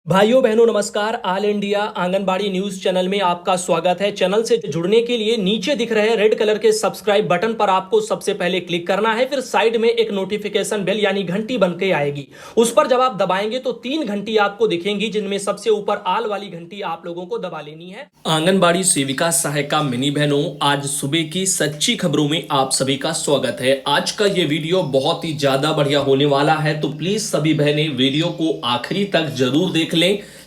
भाइयों बहनों नमस्कार। All India anganwadi news channel में आपका स्वागत है। चैनल से जुड़ने के लिए नीचे दिख रहे रेड कलर के सब्सक्राइब बटन पर आपको सबसे पहले क्लिक करना है। फिर साइड में एक नोटिफिकेशन बेल यानी घंटी बन के आएगी, उस पर जब आप दबाएंगे तो 3 घंटी आपको दिखेंगी, जिनमें सबसे ऊपर आल वाली घंटी आप लोगों को दबा लेनी है। आंगनबाड़ी सेविका सहायिका मिनी बहनों, आज सुबह की सच्ची खबरों में आप सभी का स्वागत है। आज का ये वीडियो बहुत ही ज्यादा बढ़िया होने वाला है, तो प्लीज सभी बहनें वीडियो को आखिरी तक जरूर देख लें।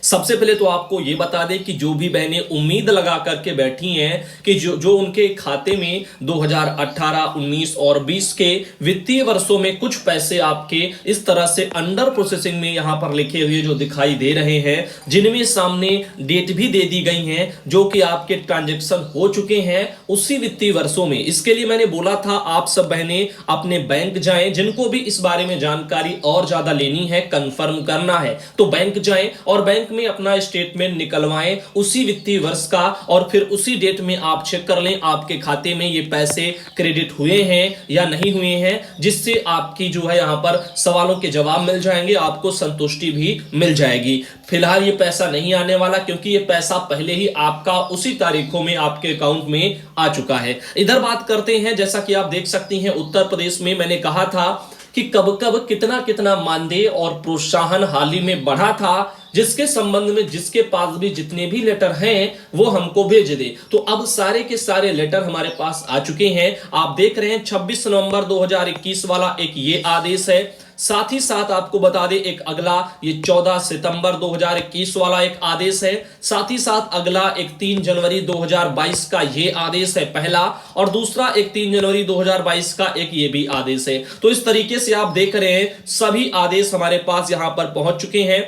सबसे पहले तो आपको यह बता दें कि जो भी बहनें उम्मीद लगा करके बैठी हैं कि जो उनके खाते में 2018, 19 और 20 के वित्तीय वर्षों में कुछ पैसे आपके इस तरह से अंडर प्रोसेसिंग में यहां पर लिखे हुए जो दिखाई दे रहे हैं, जिनमें सामने डेट भी दे दी गई है जो कि आपके ट्रांजैक्शन हो चुके हैं उसी वित्तीय वर्षों में। इसके लिए मैंने बोला था आप सब बहनें अपने बैंक जाएं, जिनको भी इस बारे में जानकारी और ज्यादा लेनी है, कंफर्म करना है तो बैंक जाएं और बैंक में अपना स्टेटमेंट निकलवाएं उसी वित्तीय वर्ष का, और फिर उसी डेट में आप चेक कर लें आपके खाते में ये पैसे क्रेडिट हुए हैं या नहीं हुए हैं, जिससे आपकी जो है यहां पर सवालों के जवाब मिल जाएंगे, आपको संतुष्टि भी मिल जाएगी। फिलहाल ये पैसा नहीं आने वाला, क्योंकि ये पैसा पहले ही आपका उसी तारीखों में आपके अकाउंट में आ चुका है। इधर बात करते हैं, जैसा कि आप देख सकती हैं उत्तर प्रदेश में मैंने कहा था कि कब कब कितना कितना मानदेय और प्रोत्साहन हाल ही में बढ़ा था, जिसके संबंध में जिसके पास भी जितने भी लेटर हैं वो हमको भेज दे। तो अब सारे के सारे लेटर हमारे पास आ चुके हैं। आप देख रहे हैं 26 नवंबर 2021 वाला एक ये आदेश है। साथ ही साथ आपको बता दें एक अगला ये 14 सितंबर 2021 वाला एक आदेश है। साथ ही साथ अगला एक 3 जनवरी 2022 का ये आदेश है पहला, और दूसरा एक 3 जनवरी 2022 का एक ये भी आदेश है। तो इस तरीके से आप देख रहे हैं सभी आदेश हमारे पास यहां पर पहुंच चुके हैं।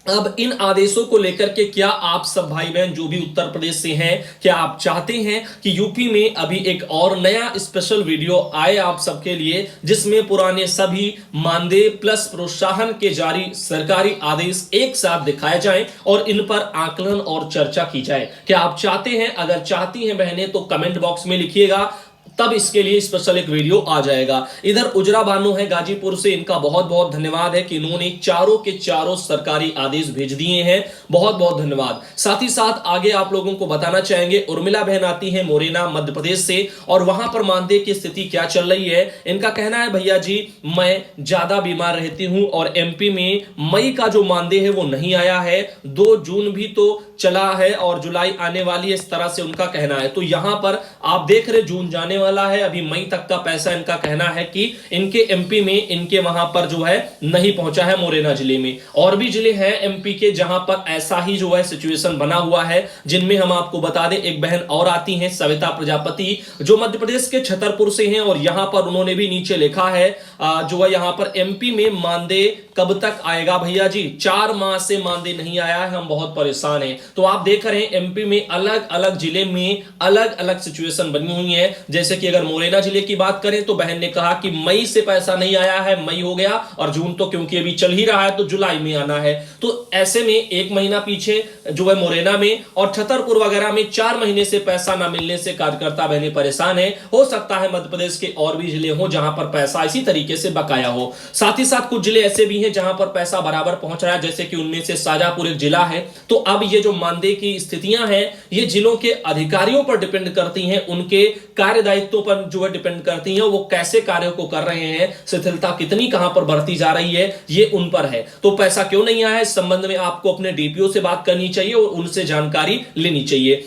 अब इन आदेशों को लेकर के क्या आप सब भाई बहन जो भी उत्तर प्रदेश से हैं, क्या आप चाहते हैं कि यूपी में अभी एक और नया स्पेशल वीडियो आए आप सबके लिए, जिसमें पुराने सभी मानदेय प्लस प्रोत्साहन के जारी सरकारी आदेश एक साथ दिखाए जाएं और इन पर आकलन और चर्चा की जाए? क्या आप चाहते हैं? अगर चाहती हैं बहनें तो कमेंट बॉक्स में लिखिएगा, तब इसके लिए स्पेशल एक वीडियो आ जाएगा। इधर उजरा बानो है गाजीपुर से, इनका बहुत बहुत धन्यवाद है कि इन्होंने चारों के चारों सरकारी आदेश भेज दिए हैं, बहुत बहुत धन्यवाद। साथ ही साथ आगे आप लोगों को बताना चाहेंगे, उर्मिला बहन आती है मोरेना मध्य प्रदेश से, और वहां पर मानदेय की स्थिति क्या चल रही है। इनका कहना है भैया जी मैं ज्यादा बीमार रहती हूं और एमपी में मई का जो मानदेय है वो नहीं आया है, 2 जून भी तो चला है और जुलाई आने वाली है, इस तरह से उनका कहना है। तो यहां पर आप देख रहे जून जाने वाला है, अभी मई तक का पैसा इनका कहना है कि इनके एमपी में इनके वहां पर जो है नहीं पहुंचा है मोरेना जिले में। और भी जिले हैं एमपी के जहां पर ऐसा ही जो है सिचुएशन बना हुआ है, जिनमें हम आपको बता दें एक बहन और आती हैं सविता प्रजापति, जो मध्य प्रदेश के छतरपुर से हैं, और यहां पर उन्होंने भी नीचे लिखा है जो है यहां पर एमपी में मानदेय कब तक आएगा भैया जी, 4 माह से मानदेय नहीं आया है, हम बहुत परेशान हैं। तो आप देख रहे हैं एमपी में अलग अलग जिले में अलग अलग सिचुएशन बनी हुई है। जैसे कि अगर मोरेना जिले की बात करें तो बहन ने कहा कि मई से पैसा नहीं आया है, मई हो गया और जून तो क्योंकि अभी चल ही रहा है तो जुलाई में आना है। तो ऐसे में 1 महीना पीछे जो है मोरेना में, और छतरपुर वगैरह में 4 महीने से पैसा ना मिलने से कार्यकर्ता बहनें परेशान है। हो सकता है मध्य प्रदेश के और भी जिले हो जहां पर पैसा इसी तरीके से बकाया हो। साथ ही साथ कुछ जिले ऐसे भी हैं जहां पर पैसा बराबर पहुंच रहा है, जैसे कि उनमें से शाजापुर एक जिला है। तो अब ये जो मानदेय की स्थितियां हैं ये जिलों के अधिकारियों पर डिपेंड करती हैं, उनके कार्य दायित्वों पर जो है डिपेंड करती हैं, वो कैसे कार्यों को कर रहे हैं, शिथिलता कितनी कहां पर बढ़ती जा रही है, ये उन पर है। तो पैसा क्यों नहीं आया है इस संबंध में आपको अपने डीपीओ से बात करनी चाहिए और उनसे जानकारी लेनी चाहिए।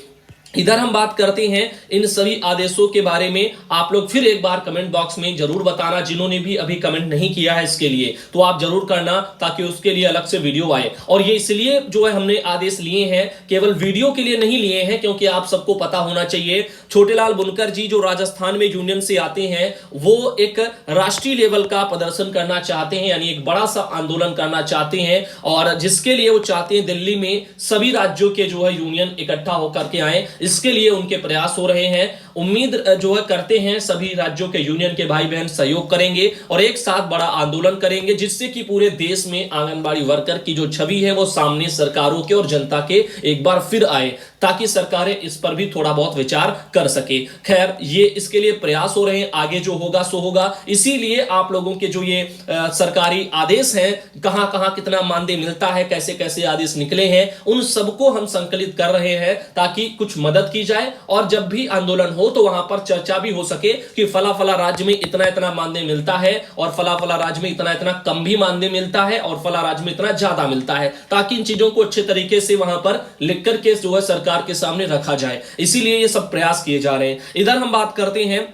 इधर हम बात करते हैं इन सभी आदेशों के बारे में। आप लोग फिर एक बार कमेंट बॉक्स में जरूर बताना, जिन्होंने भी अभी कमेंट नहीं किया है इसके लिए तो आप जरूर करना, ताकि उसके लिए अलग से वीडियो आए। और ये इसलिए जो है हमने आदेश लिए हैं, केवल वीडियो के लिए नहीं लिए हैं, क्योंकि आप सबको पता होना चाहिए छोटेलाल बुनकर जी जो राजस्थान में यूनियन से आते हैं, वो एक राष्ट्रीय लेवल का प्रदर्शन करना चाहते हैं, यानी एक बड़ा सा आंदोलन करना चाहते हैं, और जिसके लिए वो चाहते हैं दिल्ली में सभी राज्यों के जो है यूनियन इकट्ठा होकर के आए। इसके लिए उनके प्रयास हो रहे हैं। उम्मीद जो है करते हैं सभी राज्यों के यूनियन के भाई बहन सहयोग करेंगे और एक साथ बड़ा आंदोलन करेंगे, जिससे कि पूरे देश में आंगनबाड़ी वर्कर की जो छवि है वो सामने सरकारों के और जनता के एक बार फिर आए, ताकि सरकारें इस पर भी थोड़ा बहुत विचार कर सके। खैर, ये इसके लिए प्रयास हो रहे हैं, आगे जो होगा सो होगा। इसीलिए आप लोगों के जो ये सरकारी आदेश हैं, कहां कहां कितना मानदेय मिलता है, कैसे कैसे आदेश निकले हैं, उन सबको हम संकलित कर रहे हैं ताकि कुछ मदद की जाए और जब भी आंदोलन हो तो वहां पर चर्चा भी हो सके कि फला फला राज्य में इतना इतना मानदेय मिलता है और फला फला राज्य में इतना इतना कम भी मानदेय मिलता है और फला राज्य में इतना ज्यादा मिलता है, ताकि इन चीजों को अच्छे तरीके से वहां पर लिख करके जो है सरकार के सामने रखा जाए। इसीलिए ये सब प्रयास किए जा रहे हैं। इधर हम बात करते हैं,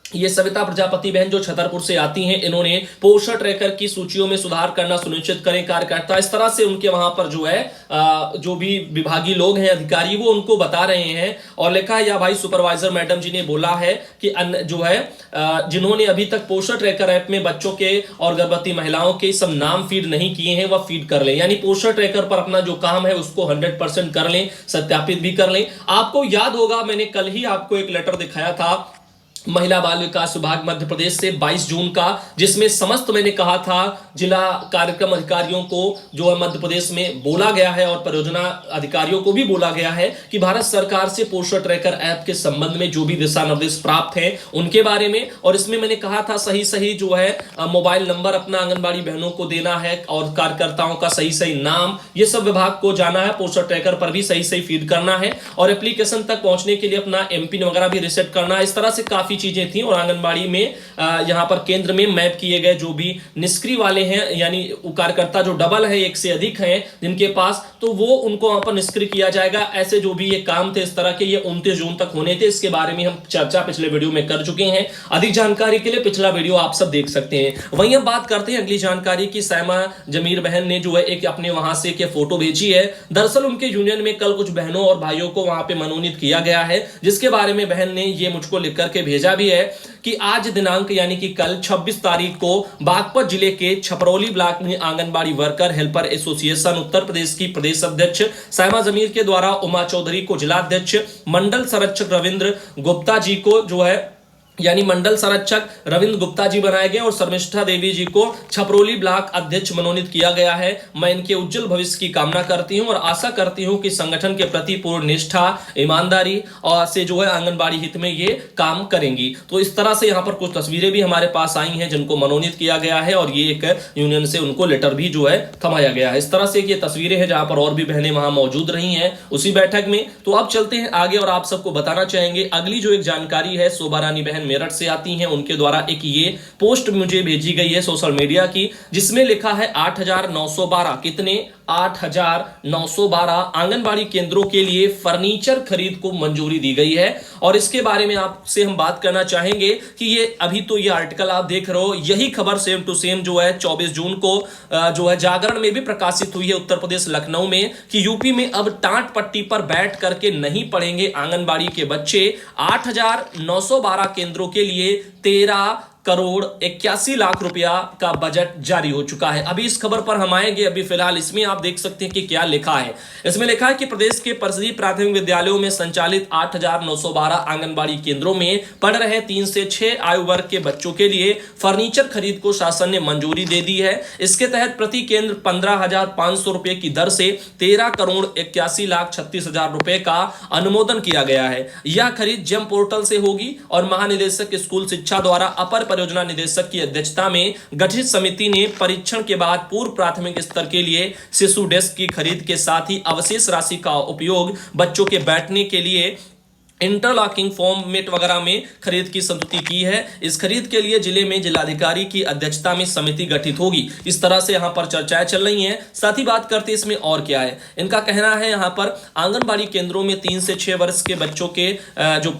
ये सविता प्रजापति बहन जो छतरपुर से आती हैं, इन्होंने पोषण ट्रैकर की सूचियों में सुधार करना सुनिश्चित करें कार्यकर्ता, इस तरह से उनके वहां पर जो है जो भी विभागीय लोग हैं, अधिकारी, वो उनको बता रहे हैं। और लिखा है, या भाई सुपरवाइजर मैडम जी ने बोला है कि जो है जिन्होंने अभी तक पोषण ट्रैकर ऐप में बच्चों के और गर्भवती महिलाओं के सब नाम फीड नहीं किए हैं वह फीड कर लें, यानी पोषण ट्रैकर पर अपना जो काम है उसको 100% कर लें, सत्यापित भी कर लें। आपको याद होगा, मैंने कल ही आपको एक लेटर दिखाया था महिला बाल विकास विभाग मध्य प्रदेश से 22 जून का, जिसमें समस्त मैंने कहा था जिला कार्यक्रम अधिकारियों को जो है मध्य प्रदेश में बोला गया है और परियोजना अधिकारियों को भी बोला गया है कि भारत सरकार से पोषण ट्रैकर ऐप के संबंध में जो भी दिशा निर्देश प्राप्त हैं उनके बारे में। और इसमें मैंने कहा था सही सही जो है मोबाइल नंबर अपना आंगनबाड़ी बहनों को देना है और कार्यकर्ताओं का सही सही नाम, ये सब विभाग को जाना है। पोषण ट्रैकर पर भी सही सही फीड करना है और एप्लीकेशन तक पहुंचने के लिए अपना एमपिन वगैरह भी रिसेट करना है। इस तरह से काफी चीजें थी। और आंगनबाड़ी में यहां पर केंद्र में मैप किए गए जो भी निष्क्रिय वाले हैं, यानी कार्यकर्ता जो डबल है, एक से अधिक हैं जिनके पास, तो वो उनको वहां पर निष्क्रिय किया जाएगा। ऐसे जो भी ये काम थे इस तरह के, ये 29 जून तक होने थे। इसके बारे में हम चर्चा पिछले वीडियो में कर चुके हैं। अधिक जानकारी के लिए पिछला वीडियो आप सब देख सकते हैं। वहीं हम बात करते हैं अगली जानकारी की। सैमा जमीर बहन ने जो है एक अपने वहां से एक फोटो भेजी है। दरअसल उनके यूनियन में कल कुछ बहनों और भाइयों को वहां पे मनोनीत किया गया है, जिसके बारे में बहन ने ये मुझको लिख करके भेजा भी है कि आज दिनांक यानी कि कल 26 तारीख को बागपत जिले के छपरौली ब्लॉक में anganwadi worker helper association Uttar Pradesh की प्रदेश अध्यक्ष सैमा जमीर के द्वारा उमा चौधरी को जिलाध्यक्ष, मंडल संरक्षक रविंद्र गुप्ता जी को जो है यानी मंडल संरक्षक रविंद्र गुप्ता जी बनाए गए और शर्मिष्ठा देवी जी को छपरौली ब्लॉक अध्यक्ष मनोनीत किया गया है। मैं इनके उज्जवल भविष्य की कामना करती हूं और आशा करती हूं कि संगठन के प्रति पूर्ण निष्ठा, ईमानदारी और से जो है आंगनबाड़ी हित में ये काम करेंगी। तो इस तरह से यहाँ पर कुछ तस्वीरें भी हमारे पास आई हैं जिनको मनोनीत किया गया है और ये एक यूनियन से उनको लेटर भी जो है थमाया गया है। इस तरह से ये तस्वीरें हैं जहां पर और भी बहनें वहां मौजूद रही हैं उसी बैठक में। तो अब चलते हैं आगे और आप सबको बताना चाहेंगे अगली जो एक जानकारी है, शोभा रानी बहन मेरठ से आती हैं, उनके द्वारा एक ये पोस्ट मुझे भेजी गई है सोशल मीडिया की, जिसमें लिखा है 8,912 कितने 8,912 आंगनबाड़ी केंद्रों के लिए फर्नीचर खरीद को मंजूरी दी गई है। और इसके बारे में आपसे हम बात करना चाहेंगे कि ये अभी तो ये आर्टिकल आप देख रहे हो, यही खबर सेम टू सेम जो है 24 जून को जो है जागरण में भी प्रकाशित हुई है उत्तर प्रदेश लखनऊ में, कि यूपी में अब टाट पट्टी पर बैठ करके नहीं पढ़ेंगे आंगनबाड़ी के बच्चे। 8,912 केंद्रों के लिए 13 करोड़ 81 लाख रुपया का बजट जारी हो चुका है। अभी इस खबर पर हम आएंगे। अभी फिलहाल इसमें आप देख सकते हैं कि क्या लिखा है। इसमें लिखा है कि प्रदेश के परिषदीय प्राथमिक विद्यालयों में संचालित 8,912 आंगनबाड़ी केंद्रों में पढ़ रहे 3 से 6 आयु वर्ग के बच्चों के लिए फर्नीचर खरीद को शासन ने मंजूरी दे दी है। इसके तहत प्रति केंद्र 15,500 रुपए की दर से 13 करोड़ 81 लाख 36 हजार रुपए का अनुमोदन किया गया है। यह खरीद जेम पोर्टल से होगी और महानिदेशक स्कूल शिक्षा द्वारा अपर परियोजना निदेशक की अध्यक्षता में गठित समिति ने परीक्षण के बाद पूर्व प्राथमिक स्तर के लिए शिशु डेस्क की खरीद के साथ ही अवशेष राशि का उपयोग बच्चों के बैठने के लिए इंटरलॉकिंग फॉर्मेट वगैरह में खरीद की संस्तुति की है। इस खरीद के लिए जिले में जिलाधिकारी की अध्यक्षता में समिति गठित होगी। इस तरह से यहाँ पर चर्चाएं चल रही हैं। साथ ही बात करते हैं इसमें और क्या है। इनका कहना है यहाँ पर आंगनबाड़ी केंद्रों में 3 से 6 वर्ष के बच्चों के जो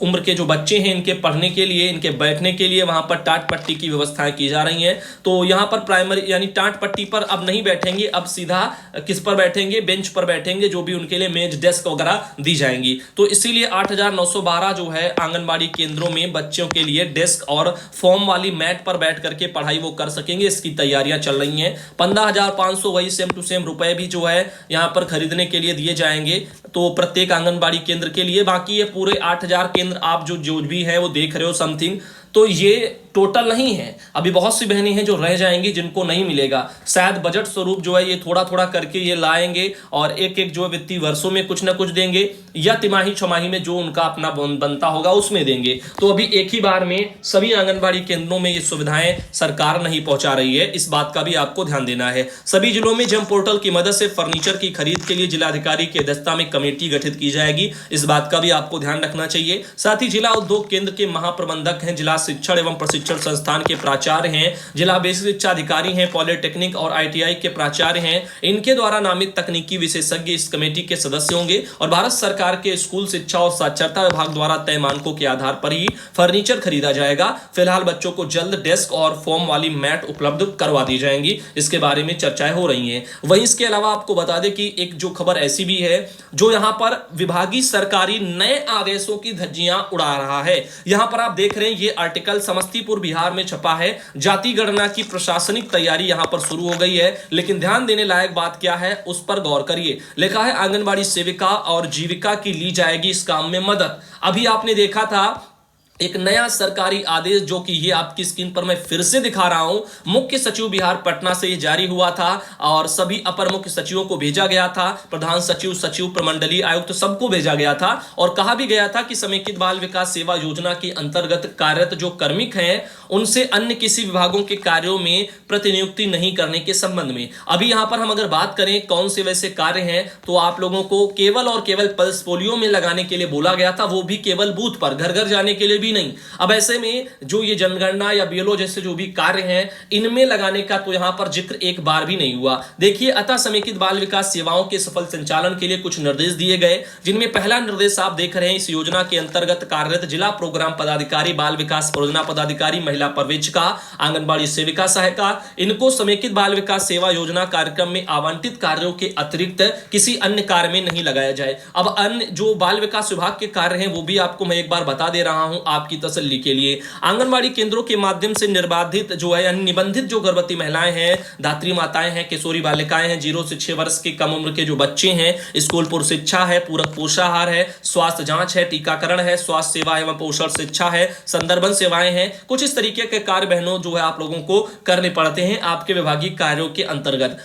उम्र के जो बच्चे हैं, इनके पढ़ने के लिए, इनके बैठने के लिए वहां पर टाट पट्टी की व्यवस्थाएं की जा रही है। तो यहाँ पर प्राइमरी यानी टाट पट्टी पर अब नहीं बैठेंगे, अब सीधा किस पर बैठेंगे, बेंच पर बैठेंगे, जो भी उनके लिए मेज डेस्क वगैरह दी जाएंगी। तो इसीलिए 8,912 जो है आंगनबाड़ी केंद्रों में बच्चों के लिए डेस्क और फॉर्म वाली मैट पर बैठ करके पढ़ाई वो कर सकेंगे। इसकी तैयारियां चल रही हैं। 15,500 वही सेम टू सेम रुपए भी जो है यहां पर खरीदने के लिए दिए जाएंगे, तो प्रत्येक आंगनबाड़ी केंद्र के लिए। बाकी ये पूरे 8,000 केंद्र आप जो भी है वो देख रहे हो समथिंग, तो ये टोटल नहीं है। अभी बहुत सी बहनें हैं जो रह जाएंगी, जिनको नहीं मिलेगा। शायद बजट स्वरूप जो है ये थोड़ा थोड़ा करके ये लाएंगे और एक एक जो है वित्तीय वर्षों में कुछ ना कुछ देंगे, या तिमाही छमाही में जो उनका अपना बनता होगा उसमें देंगे। तो अभी एक ही बार में सभी आंगनबाड़ी केंद्रों में ये सुविधाएं सरकार नहीं पहुंचा रही है, इस बात का भी आपको ध्यान देना है। सभी जिलों में जेम पोर्टल की मदद से फर्नीचर की खरीद के लिए जिलाधिकारी की अध्यक्षता में कमेटी गठित की जाएगी, इस बात का भी आपको ध्यान रखना चाहिए। साथ ही जिला उद्योग केंद्र के महाप्रबंधक हैं, जिला शिक्षण एवं प्रशिक्षण संस्थान के प्राचार्य हैं, जिला बेसिक शिक्षा अधिकारी हैं, पॉलिटेक्निक और आईटीआई के प्राचार्य हैं, इनके द्वारा नामित तकनीकी विशेषज्ञ इस कमेटी के सदस्य होंगे और भारत सरकार के स्कूल शिक्षा और साक्षरता विभाग द्वारा तय मानकों के आधार पर ही फर्नीचर खरीदा जाएगा। फिलहाल बच्चों को जल्द डेस्क और फॉर्म वाली मैट उपलब्ध करवा दी जाएंगी, इसके बारे में चर्चाएं हो रही हैं। वहीं इसके अलावा आपको बता दें कि एक जो खबर ऐसी भी है जो यहां पर विभागीय सरकारी नए आदेशों की धज्जियां उड़ा रहा है। यहां पर आप देख रहे हैं ये आर्टिकल समस्तीपुर बिहार में छपा है। जाति गणना की प्रशासनिक तैयारी यहां पर शुरू हो गई है, लेकिन ध्यान देने लायक बात क्या है उस पर गौर करिए। लिखा है आंगनबाड़ी सेविका और जीविका की ली जाएगी इस काम में मदद। अभी आपने देखा था एक नया सरकारी आदेश, जो कि ये आपकी स्क्रीन पर मैं फिर से दिखा रहा हूं, मुख्य सचिव बिहार पटना से ये जारी हुआ था और सभी अपर मुख्य सचिवों को भेजा गया था, प्रधान सचिव, सचिव, प्रमंडलीय आयुक्त सबको भेजा गया था और कहा भी गया था कि समेकित बाल विकास सेवा योजना के अंतर्गत कार्यरत जो कार्मिक हैं उनसे अन्य किसी विभागों के कार्यों में प्रतिनियुक्ति नहीं करने के संबंध में। अभी यहां पर हम अगर बात करें कौन से वैसे कार्य हैं, तो आप लोगों को केवल और केवल पल्स पोलियो में लगाने के लिए बोला गया था, वो भी केवल बूथ पर, घर घर जाने के लिए भी नहीं। अब ऐसे में जो ये जनगणना या बीएलओ जैसे जो भी कार्य हैं इनमें लगाने का तो यहां पर जिक्र एक बार भी नहीं हुआ। देखिए, अतः समेकित बाल विकास सेवाओं के सफल संचालन के लिए कुछ निर्देश दिए गए, जिनमें पहला निर्देश आप देख रहे हैं, इस योजना के अंतर्गत कार्यरत जिला प्रोग्राम पदाधिकारी, बाल विकास परियोजना पदाधिकारी, महिला पर्यवेक्षिका, आंगनबाड़ी सेविका सहायिका, इनको समेकित बाल विकास सेवा योजना कार्यक्रम में आवंटित कार्यों के अतिरिक्त किसी अन्य कार्य में नहीं लगाया जाए। अब अन्य जो बाल विकास विभाग के कार्य हैं वो भी आपको मैं एक बार बता दे रहा हूं आपकी तसल्ली के लिए। आंगनबाड़ी केंद्रों के माध्यम से निर्बाधित जो है यानी निबंधित जो गर्भवती महिलाएं हैं, धात्री माताएं हैं, किशोरी बालिकाएं हैं, 0 से 6 वर्ष की कम उम्र के जो बच्चे हैं, स्कूल पूर्व शिक्षा है, पूरक पोषाहार है, स्वास्थ्य जांच है, टीकाकरण है, स्वास्थ्य सेवा एवं पोषण शिक्षा है, संदर्भन सेवाएं हैं, कुछ इस तरीके के कार्य बहनों जो है आप लोगों को करने पड़ते हैं आपके विभागीय कार्यों के अंतर्गत।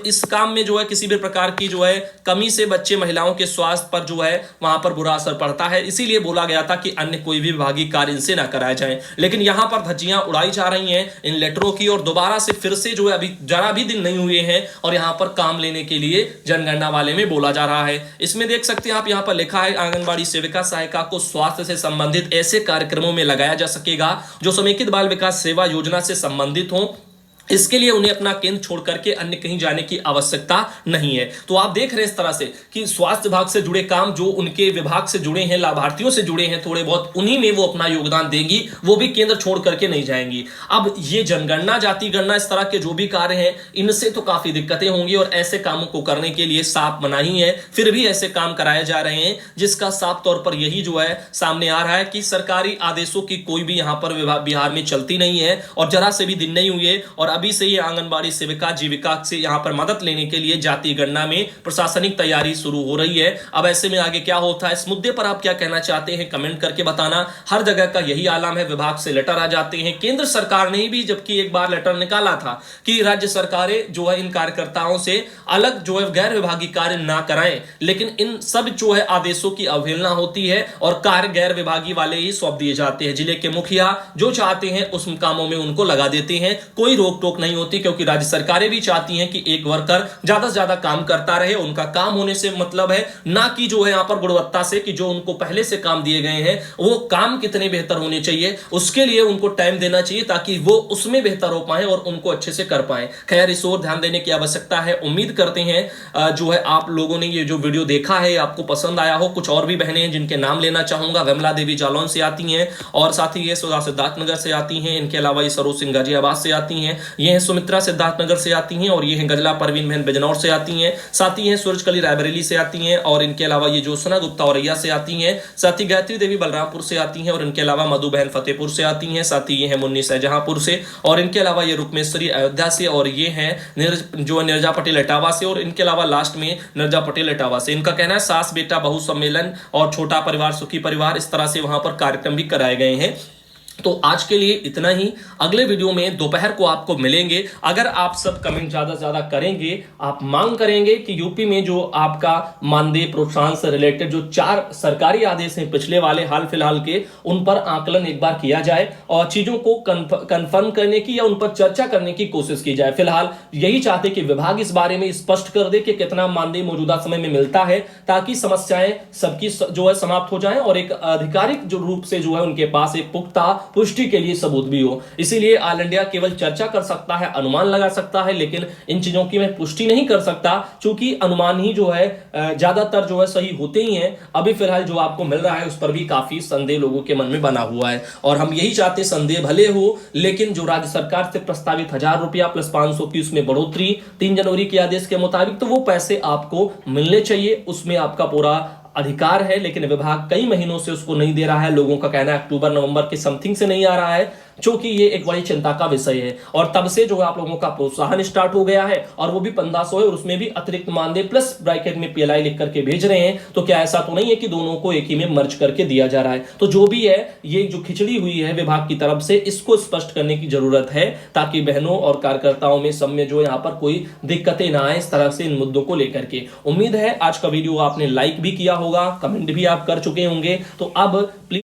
इस काम में जो है किसी भी प्रकार की जो है कमी से बच्चे महिलाओं के स्वास्थ्य पर जो है वहां पर बुरा असर पड़ता है, इसीलिए बोला गया था कि अन्य कोई भी विभागीय कार्य इनसे ना कराया जाए। लेकिन यहां पर धज्जियां उड़ाई जा रही हैं इन लेटरों की और दोबारा से फिर से जो है अभी जरा भी दिन नहीं हुए हैं और यहां पर काम लेने के लिए जनगणना वाले में बोला जा रहा है। इसमें देख सकते हैं आप, यहां पर लिखा है आंगनबाड़ी सेविका सहायिका को स्वास्थ्य से संबंधित ऐसे कार्यक्रमों में लगाया जा सकेगा जो समेकित बाल विकास सेवा योजना से संबंधित हो। इसके लिए उन्हें अपना केंद्र छोड़ करके अन्य कहीं जाने की आवश्यकता नहीं है। तो आप देख रहे हैं इस तरह से कि स्वास्थ्य विभाग से जुड़े काम जो उनके विभाग से जुड़े हैं, लाभार्थियों से जुड़े हैं थोड़े बहुत, उन्हीं में वो अपना योगदान देंगी, वो भी केंद्र छोड़ करके नहीं जाएंगी। अब ये जनगणना, जाति गणना, इस तरह के जो भी कार्य हैं इनसे तो काफी दिक्कतें होंगी और ऐसे कामों को करने के लिए साफ मनाही है, फिर भी ऐसे काम कराए जा रहे हैं, जिसका साफ तौर पर यही जो है सामने आ रहा है कि सरकारी आदेशों की कोई भी यहां पर बिहार में चलती नहीं है और जरा से भी दिन नहीं हुए और अभी से ही आंगनबाड़ी सेविका जीविका से यहां पर मदद लेने के लिए जाति गणना में प्रशासनिक तैयारी शुरू हो रही है। अब ऐसे में आगे क्या होता है, इस मुद्दे पर आप क्या कहना चाहते हैं कमेंट करके बताना। हर जगह का यही आलम है, विभाग से लेटर आ जाते हैं। केंद्र सरकार ने भी जबकि एक बार लेटर निकाला था कि राज्य सरकारें जो है इन कार्यकर्ताओं से अलग जो है गैर विभागीय कार्य ना कराएं, लेकिन इन सब जो है आदेशों की अवहेलना होती है और कार्य गैर विभागीय वाले ही सौंप दिए जाते हैं। जिले के मुखिया जो चाहते हैं उस कामों में उनको लगा देते हैं, कोई रोक टोक नहीं होती, क्योंकि राज्य सरकारें भी चाहती हैं कि एक वर्कर ज्यादा से ज्यादा काम करता रहे। उनका काम होने से मतलब है ना कि जो है यहां पर गुणवत्ता से, कि जो उनको पहले से काम दिए गए हैं वो काम कितने बेहतर होने चाहिए, उसके लिए उनको टाइम देना चाहिए ताकि वो उसमें बेहतर हो पाए और उनको अच्छे से कर पाए। खैर, इस ओर ध्यान देने की आवश्यकता है। उम्मीद करते हैं जो है आप लोगों ने ये जो वीडियो देखा है आपको पसंद आया हो। कुछ और भी बहनें हैं जिनके नाम लेना चाहूंगा, विमला देवी जालौन से आती हैं और साथ ही ये सुधा सिद्धार्थनगर से आती हैं, इनके अलावा ये सरोज सिंह गाजियाबाद से आती हैं, ये हैं सुमित्रा सिद्धार्थनगर से आती हैं, और ये हैं गजला परवीन बहन बिजनौर से आती हैं। साथ ही हैं सूरजकली रायबरेली से आती हैं, और इनके अलावा ये ज्योत्सना गुप्ता औरैया से आती हैं। साथ ही गायत्री देवी बलरामपुर से आती हैं, और इनके अलावा मधु बहन फतेहपुर से आती हैं। साथ ही ये हैं मुन्नी शाहजहांपुर से, और इनके अलावा ये रुक्मेश्वरी अयोध्या से, और ये हैं जो नीरजा पटेल इटावा से, और इनके अलावा लास्ट में नीरजा पटेल इटावा से। इनका कहना है सास बेटा बहु सम्मेलन और छोटा परिवार सुखी परिवार, इस तरह से वहां पर कार्यक्रम भी कराए गए हैं। तो आज के लिए इतना ही। अगले वीडियो में दोपहर को आपको मिलेंगे। अगर आप सब कमेंट ज्यादा से ज्यादा करेंगे, आप मांग करेंगे कि यूपी में जो आपका मानदेय प्रोत्साहन से रिलेटेड जो 4 सरकारी आदेश हैं पिछले वाले हाल फिलहाल के, उन पर आकलन एक बार किया जाए और चीजों को कंफर्म करने की या उन पर चर्चा करने की कोशिश की जाए। फिलहाल यही चाहते कि विभाग इस बारे में स्पष्ट कर दे कि कितना मानदेय मौजूदा समय में मिलता है, ताकि समस्याएं सबकी जो है समाप्त हो जाए और एक आधिकारिक जो रूप से जो है उनके पास एक पुख्ता पुष्टि के लिए सबूत भी हो। इसीलिए ऑल इंडिया केवल चर्चा कर सकता है, अनुमान लगा सकता है, लेकिन इन चीजों की मैं पुष्टि नहीं कर सकता, क्योंकि अनुमान ही जो है ज्यादातर जो है सही होते ही हैं। अभी फिलहाल जो आपको मिल रहा है उस पर भी काफी संदेह लोगों के मन में बना हुआ है, और हम यही चाहते संदेह भले हो, लेकिन जो राज्य सरकार से प्रस्तावित 1000 रुपया प्लस 500 की उसमें बढ़ोतरी 3 जनवरी के आदेश के मुताबिक, तो वो पैसे आपको मिलने चाहिए, उसमें आपका पूरा अधिकार है। लेकिन विभाग कई महीनों से उसको नहीं दे रहा है। लोगों का कहना है अक्टूबर नवंबर के समथिंग से नहीं आ रहा है, क्योंकि ये एक बड़ी चिंता का विषय है। और तब से जो आप लोगों का प्रोत्साहन स्टार्ट हो गया है, और वो भी 1500 है, और उसमें भी अतिरिक्त मानदेय प्लस ब्रैकेट में पीएलआई लिख करके भेज रहे हैं। तो क्या ऐसा तो नहीं है कि दोनों को एक ही में मर्ज करके दिया जा रहा है? तो जो भी है, ये जो खिचड़ी हुई है विभाग की तरफ से, इसको स्पष्ट करने की जरूरत है, ताकि बहनों और कार्यकर्ताओं में सब में जो यहाँ पर कोई दिक्कतें ना आए इस तरह से इन मुद्दों को लेकर के। उम्मीद है आज का वीडियो आपने लाइक भी किया होगा, कमेंट भी आप कर चुके होंगे। तो अब प्लीज